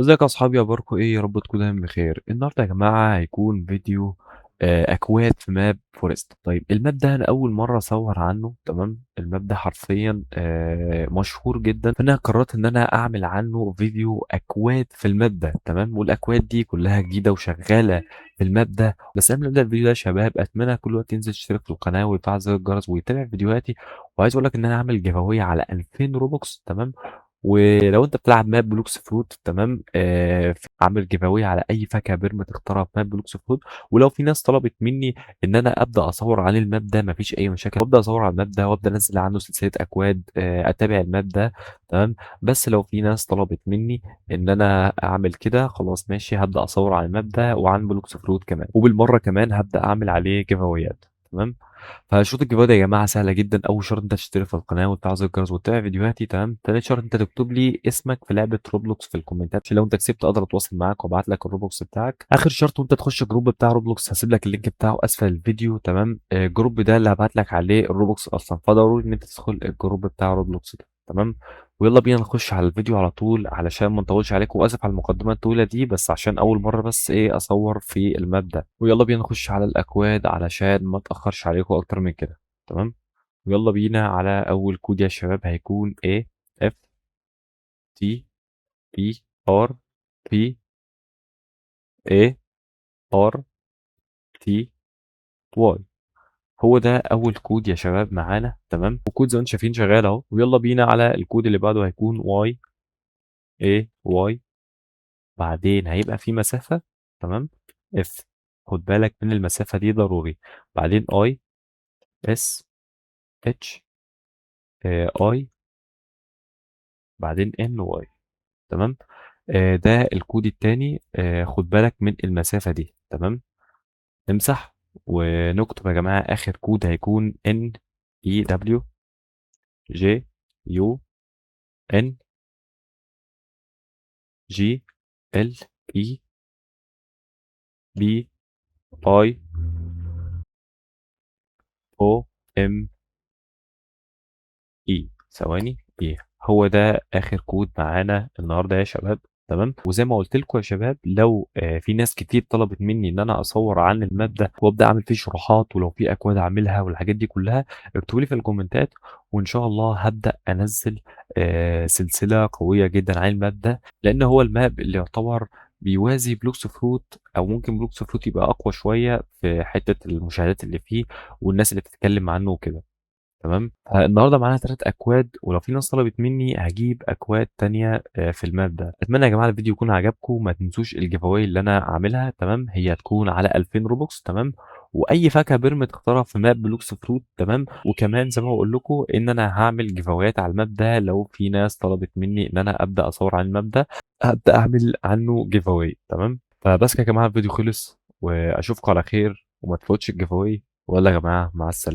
ازيك يا اصحابي، اخباركم ايه؟ يا رب تكونوا دايما بخير. النهارده يا جماعه هيكون فيديو اكواد في ماب فورست. طيب الماب ده انا اول مره اصور عنه، تمام؟ الماب ده حرفيا مشهور جدا، فانا قررت ان انا اعمل عنه فيديو اكواد في الماب ده، تمام؟ والاكواد دي كلها جديده وشغاله في الماب ده. بس قبل ما نبدا الفيديو ده يا شباب، اتمنى كل وقت ينزل يشترك في القناه ويفعل زر الجرس ويتابع فيديوهاتي. وعايز اقول لك ان انا عامل جيف اواي على 2000 روبوكس، تمام؟ ولو انت بتلعب ماب بلوكس فروت، تمام، عامل جيف اواي على اي فاكهه بيرما تختارها في ماب بلوكس فروت. ولو في ناس طلبت مني ان انا ابدا اصور عن الماب ده، مفيش اي مشاكل، ابدا اصور على الماب ده وابدا انزل عنه سلسله اكواد، اتابع الماب ده، تمام. بس لو في ناس طلبت مني ان انا اعمل كده، خلاص ماشي، هبدا اصور على الماب ده وعن بلوكس فروت كمان، وبالمره كمان هبدا اعمل عليه جيف اوايات، تمام. فشروط الجواز يا جماعه سهله جدا. اول شرط انت تشترك في القناه وتفعل زر الجرس وتتابع فيديوهاتي، تمام. تاني شرط انت تكتب لي اسمك في لعبه روبلوكس في الكومنتات، عشان لو انت كسبت اقدر اتواصل معاك وابعت لك الروبلوكس بتاعك. اخر شرط وانت تخش الجروب بتاع روبلوكس، هسيب لك اللينك بتاعه اسفل الفيديو، تمام. الجروب ده اللي هبعت لك عليه الروبلوكس اصلا، فضروري ان انت تدخل الجروب بتاع روبلوكس ده، تمام. ويلا بينا نخش على الفيديو على طول علشان ما نطولش عليكم، واسف على المقدمه الطويله دي، بس عشان اول مره بس ايه اصور في الماب ده. ويلا بينا نخش على الاكواد علشان ما اتاخرش عليكم اكتر من كده، تمام. ويلا بينا على اول كود يا شباب، هيكون A F T P R P A R T Y. هو ده اول كود يا شباب معانا، تمام. وكود زي ما انتم شايفين شغال اهو. ويلا بينا على الكود اللي بعده، هيكون Y A Y، بعدين هيبقى في مسافة، تمام، F. خد بالك من المسافة دي ضروري. بعدين I S H I، بعدين N Y، تمام. ده الكود التاني. خد بالك من المسافة دي، تمام. نمسح ونكتب يا جماعة آخر كود، هيكون N E W J U N G L E B I O M E. ثواني، ايه هو ده آخر كود معانا النهارده يا شباب، تمام. وزي ما قلت لكم يا شباب، لو في ناس كتير طلبت مني ان انا اصور عن الماب ده وابدا اعمل فيه شروحات، ولو في اكواد اعملها والحاجات دي كلها، اكتبوا لي في الكومنتات، وان شاء الله هبدا انزل سلسله قويه جدا عن الماب ده، لان هو الماب اللي يعتبر بيوازي بلوكس فروت، او ممكن بلوكس فروت يبقى اقوى شويه في حته المشاهدات اللي فيه والناس اللي بتتكلم عنه وكده، تمام. النهارده معانا 3 أكواد، ولو في ناس طلبت مني هاجيب أكواد تانية في الماب ده. أتمنى يا جماعة الفيديو يكون عجبكم. ما تنسوش الgive away اللي أنا عاملها، تمام، هي هتكون على 2000 روبوكس، تمام. وأي فاكهة بيرم تختارها في ماب بلوكس فروت، تمام. وكمان زي ما باقول لكم إن أنا هاعمل give awayات على الماب ده، لو في ناس طلبت مني إن أنا أبدأ أصور عن الماب ده، هابدأ أعمل عنه give away، تمام. فبس كده يا جماعة الفيديو خلص، وأشوفكم على خير، وما تفوتش الgive away. ويلا يا جماعة، مع السلامة.